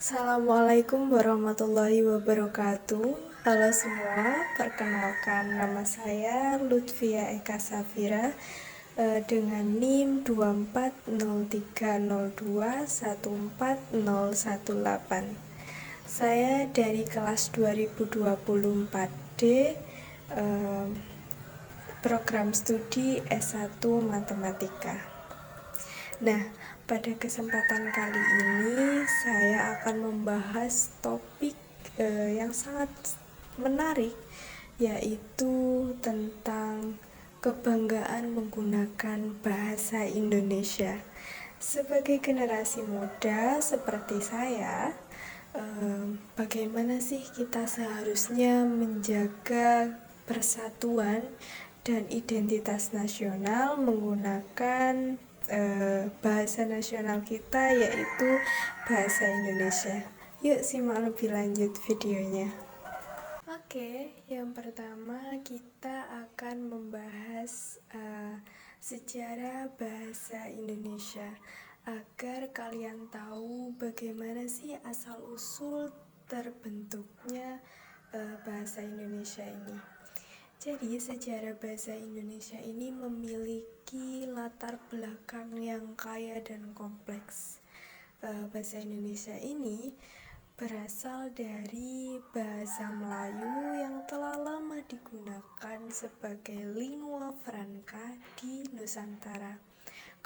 Assalamualaikum warahmatullahi wabarakatuh. Halo semua, perkenalkan nama saya Lutfia Eka Safira dengan NIM 240302141018. Saya dari kelas 2024D, program studi S1 Matematika. Nah, pada kesempatan kali ini saya akan membahas topik yang sangat menarik, yaitu tentang kebanggaan menggunakan bahasa Indonesia. Sebagai generasi muda seperti saya, bagaimana sih kita seharusnya menjaga persatuan dan identitas nasional menggunakan bahasa nasional kita, yaitu bahasa Indonesia. Yuk simak lebih lanjut videonya. Oke, yang pertama kita akan membahas sejarah bahasa Indonesia agar kalian tahu bagaimana sih asal-usul terbentuknya bahasa Indonesia ini. Jadi sejarah bahasa Indonesia ini memiliki latar belakang yang kaya dan kompleks. Bahasa Indonesia ini berasal dari bahasa Melayu yang telah lama digunakan sebagai lingua franca di Nusantara.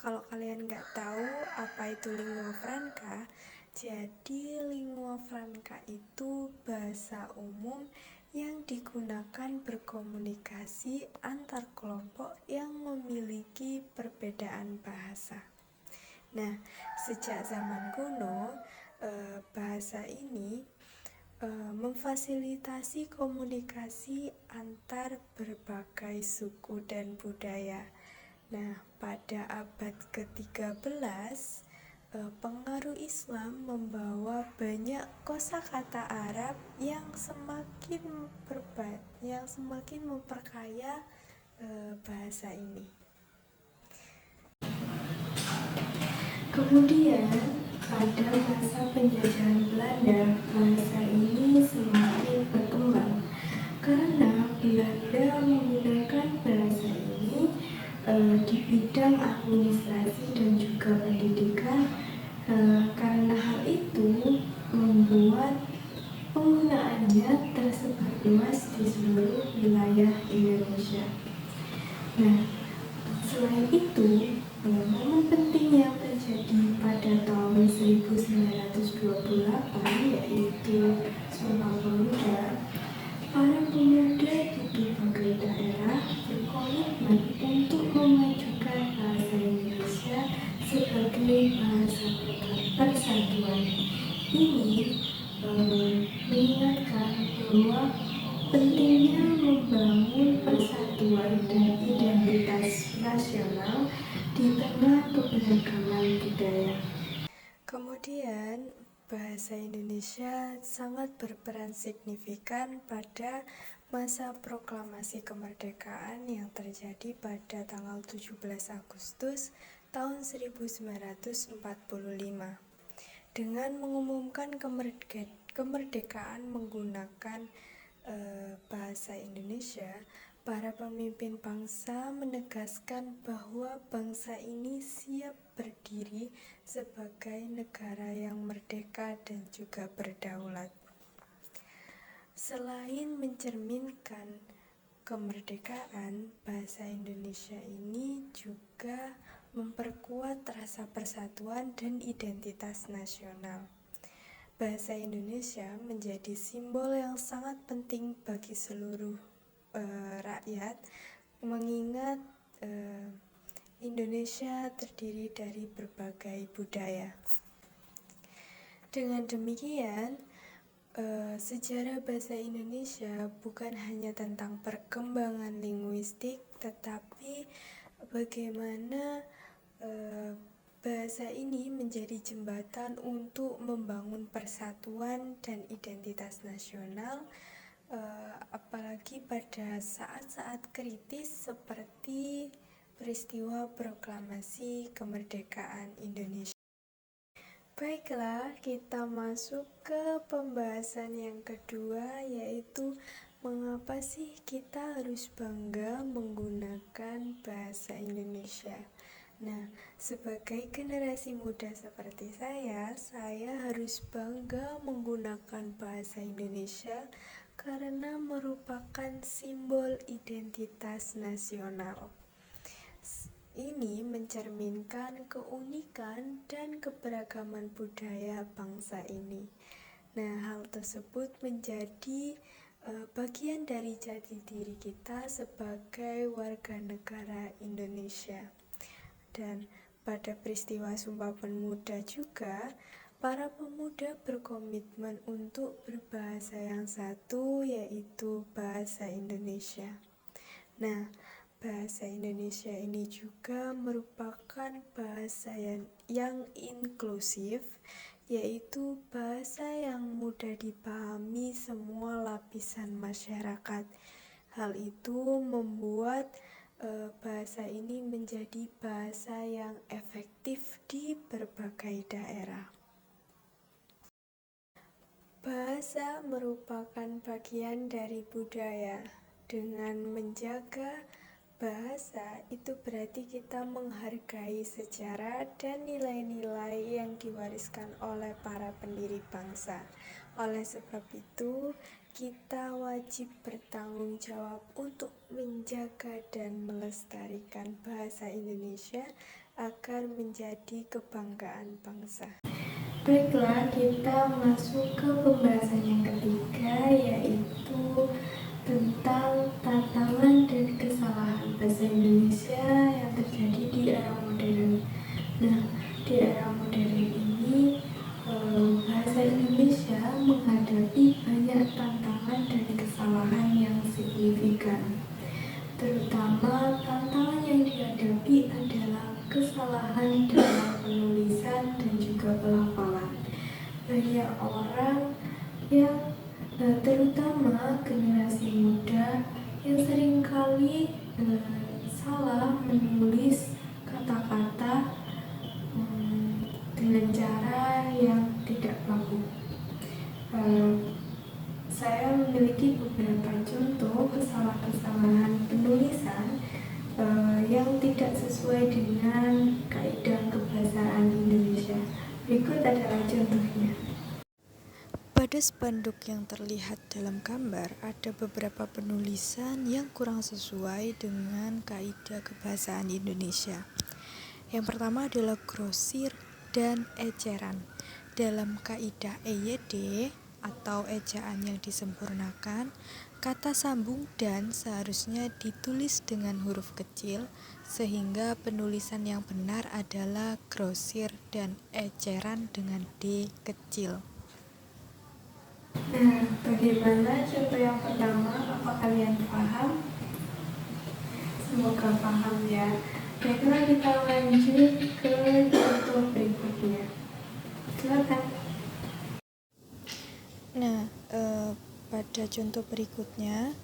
Kalau kalian nggak tahu apa itu lingua franca, jadi lingua franca itu bahasa umum yang digunakan berkomunikasi antar kelompok yang memiliki perbedaan bahasa. Nah, sejak zaman kuno, bahasa ini memfasilitasi komunikasi antar berbagai suku dan budaya. Nah, pada abad ke-13, pengaruh Islam membawa banyak kosakata Arab yang semakin memperkaya bahasa ini. Kemudian, pada masa penjajahan Belanda, bahasa ini semakin berkembang karena Belanda menggunakan bahasa ini di bidang administrasi dan juga pendidikan. Karena hal itu membuat penggunaannya tersebar luas di seluruh wilayah Indonesia. Nah, selain itu, momen penting yang terjadi pada tahun 1928 yaitu Sumpah Pemuda. Para pemuda di berbagai daerah berkomitmen untuk memajukan bahasa Indonesia sebagai bahasa persatuan. Ini mengingatkan bahwa pentingnya membangun persatuan dan identitas nasional di tengah keberagaman budaya. Kemudian, bahasa Indonesia sangat berperan signifikan pada masa proklamasi kemerdekaan yang terjadi pada tanggal 17 Agustus tahun 1945. Dengan mengumumkan kemerdekaan menggunakan bahasa Indonesia, para pemimpin bangsa menegaskan bahwa bangsa ini siap berdiri sebagai negara yang merdeka dan juga berdaulat. Selain mencerminkan kemerdekaan, bahasa Indonesia ini juga memperkuat rasa persatuan dan identitas nasional. Bahasa Indonesia menjadi simbol yang sangat penting bagi seluruh rakyat, mengingat Indonesia terdiri dari berbagai budaya. Dengan demikian, sejarah bahasa Indonesia bukan hanya tentang perkembangan linguistik, tetapi bagaimana bahasa ini menjadi jembatan untuk membangun persatuan dan identitas nasional, apalagi pada saat-saat kritis seperti peristiwa proklamasi kemerdekaan Indonesia. Baiklah, kita masuk ke pembahasan yang kedua, yaitu mengapa sih kita harus bangga menggunakan bahasa Indonesia. Nah, sebagai generasi muda seperti saya harus bangga menggunakan bahasa Indonesia karena merupakan simbol identitas nasional. Ini mencerminkan keunikan dan keberagaman budaya bangsa ini. Nah, hal tersebut menjadi bagian dari jati diri kita sebagai warga negara Indonesia. Dan pada peristiwa Sumpah Pemuda juga, para pemuda berkomitmen untuk berbahasa yang satu, yaitu bahasa Indonesia. Nah, bahasa Indonesia ini juga merupakan bahasa yang inklusif, yaitu bahasa yang mudah dipahami semua lapisan masyarakat. Hal itu membuat bahasa ini menjadi bahasa yang efektif di berbagai daerah. Bahasa merupakan bagian dari budaya. Dengan menjaga bahasa itu berarti kita menghargai sejarah dan nilai-nilai yang diwariskan oleh para pendiri bangsa. Oleh sebab itu, kita wajib bertanggung jawab untuk menjaga dan melestarikan bahasa Indonesia agar menjadi kebanggaan bangsa. Baiklah, kita masuk ke pembahasan yang ketiga, yaitu tentang tantangan dan kesalahan bahasa Indonesia yang terjadi di era modern. Nah, di era modern ini bahasa Indonesia menghadapi banyak tantangan dan kesalahan yang signifikan. Terutama tantangan yang dihadapi adalah kesalahan dalam penulisan dan juga pelafalan. Banyak orang yang terutama generasi muda yang seringkali salah menulis kata-kata dengan cara yang tidak baku. Saya memiliki beberapa contoh kesalahan penulisan yang tidak sesuai dengan kaidah kebahasaan Indonesia. Berikut adalah contohnya. Pada spanduk yang terlihat dalam gambar, ada beberapa penulisan yang kurang sesuai dengan kaidah kebahasaan Indonesia. Yang pertama adalah grosir dan eceran. Dalam kaidah EYD atau ejaan yang disempurnakan, kata sambung dan seharusnya ditulis dengan huruf kecil, sehingga penulisan yang benar adalah grosir dan eceran dengan D kecil. Nah, bagaimana contoh yang pertama? Apa kalian paham? Semoga paham ya. Baiklah, kita lanjut ke contoh berikutnya. Silakan. Nah, pada contoh berikutnya,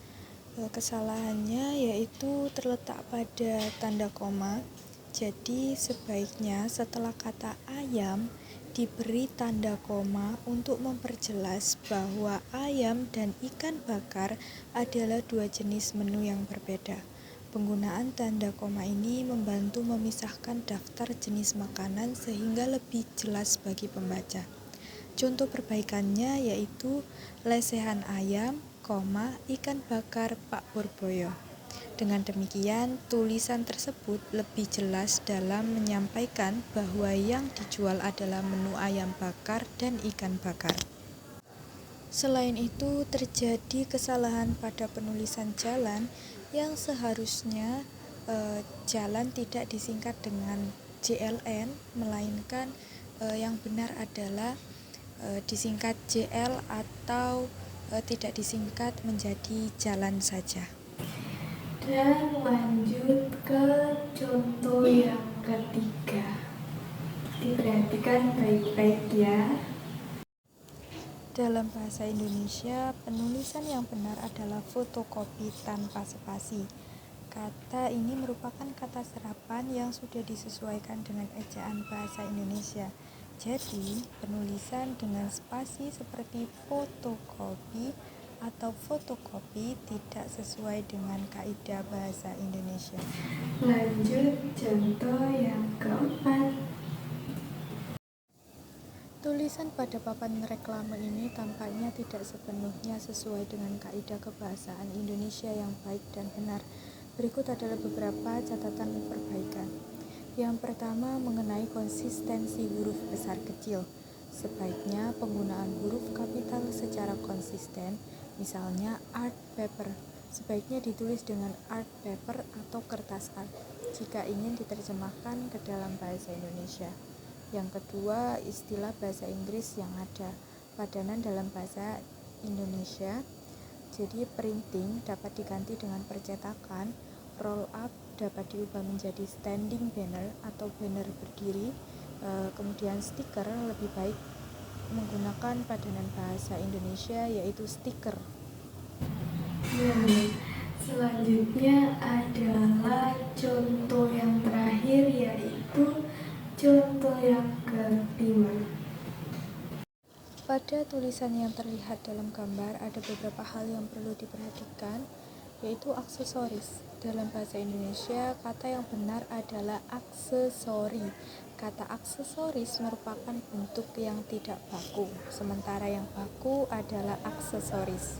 kesalahannya yaitu terletak pada tanda koma. Jadi sebaiknya setelah kata ayam diberi tanda koma untuk memperjelas bahwa ayam dan ikan bakar adalah dua jenis menu yang berbeda. Penggunaan tanda koma ini membantu memisahkan daftar jenis makanan sehingga lebih jelas bagi pembaca. Contoh perbaikannya yaitu lesehan ayam, ikan bakar Pak Purboyo. Dengan demikian, tulisan tersebut lebih jelas dalam menyampaikan bahwa yang dijual adalah menu ayam bakar dan ikan bakar. Selain itu, terjadi kesalahan pada penulisan jalan yang seharusnya jalan tidak disingkat dengan JLN, melainkan yang benar adalah disingkat JL atau tidak disingkat menjadi jalan saja. Dan lanjut ke contoh yang ketiga. Diperhatikan baik-baik ya. Dalam bahasa Indonesia, penulisan yang benar adalah fotokopi tanpa spasi. Kata ini merupakan kata serapan yang sudah disesuaikan dengan ejaan bahasa Indonesia. Jadi, penulisan dengan spasi seperti fotokopi atau fotokopi tidak sesuai dengan kaidah bahasa Indonesia. Lanjut contoh yang keempat. Tulisan pada papan reklame ini tampaknya tidak sepenuhnya sesuai dengan kaidah kebahasaan Indonesia yang baik dan benar. Berikut adalah beberapa catatan perbaikan. Yang pertama, mengenai konsistensi huruf besar kecil. Sebaiknya penggunaan huruf kapital secara konsisten, misalnya art paper, sebaiknya ditulis dengan art paper atau kertas art jika ingin diterjemahkan ke dalam bahasa Indonesia. Yang kedua, istilah bahasa Inggris yang ada padanan dalam bahasa Indonesia. Jadi printing dapat diganti dengan percetakan, roll up dapat diubah menjadi standing banner atau banner berdiri. Kemudian stiker lebih baik menggunakan padanan bahasa Indonesia yaitu stiker. Nah, selanjutnya adalah contoh yang terakhir, yaitu contoh yang kelima. Pada tulisan yang terlihat dalam gambar ada beberapa hal yang perlu diperhatikan, yaitu aksesoris. Dalam bahasa Indonesia, kata yang benar adalah aksesori. Kata aksesoris merupakan bentuk yang tidak baku, sementara yang baku adalah aksesoris.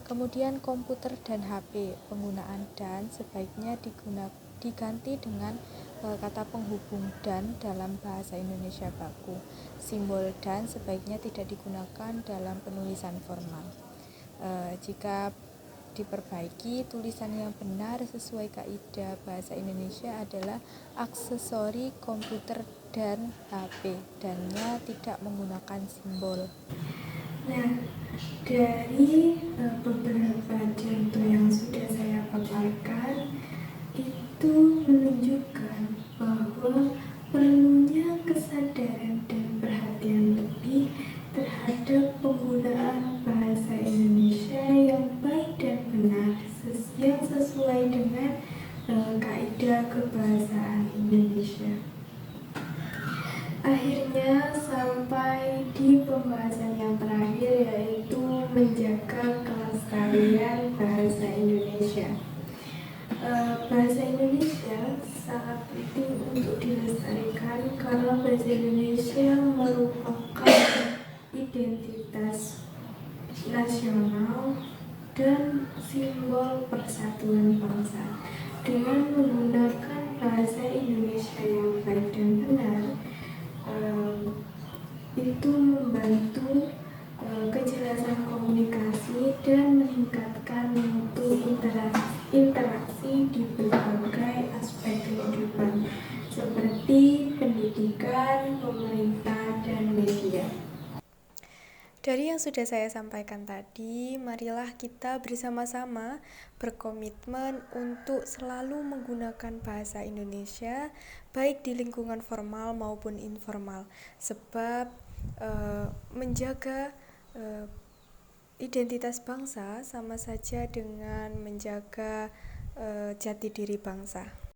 Kemudian komputer dan HP, penggunaan dan sebaiknya diganti dengan kata penghubung dan dalam bahasa Indonesia baku. Simbol dan sebaiknya tidak digunakan dalam penulisan formal. Jika diperbaiki, tulisan yang benar sesuai kaidah bahasa Indonesia adalah aksesori komputer dan HP, dannya tidak menggunakan simbol. Nah, dari beberapa contoh yang sudah saya paparkan, itu menunjukkan bahwa perlunya kesadaran dan perhatian lebih terhadap penggunaan bahasa Indonesia yang baik dan benar, yang sesuai dengan kaidah kebahasaan Indonesia. Akhirnya sampai di pembahasan yang terakhir, yaitu menjaga kelestarian bahasa Indonesia. Bahasa Indonesia sangat penting untuk dilestarikan karena bahasa Indonesia merupakan identitas nasional dan simbol persatuan bangsa. Dengan menggunakan bahasa Indonesia yang baik dan benar, itu membantu kejelasan komunikasi dan meningkatkan mutu interaksi di berbagai aspek kehidupan seperti pendidikan, pemerintah, dan media. Dari yang sudah saya sampaikan tadi, marilah kita bersama-sama berkomitmen untuk selalu menggunakan bahasa Indonesia, baik di lingkungan formal maupun informal, sebab menjaga identitas bangsa sama saja dengan menjaga jati diri bangsa.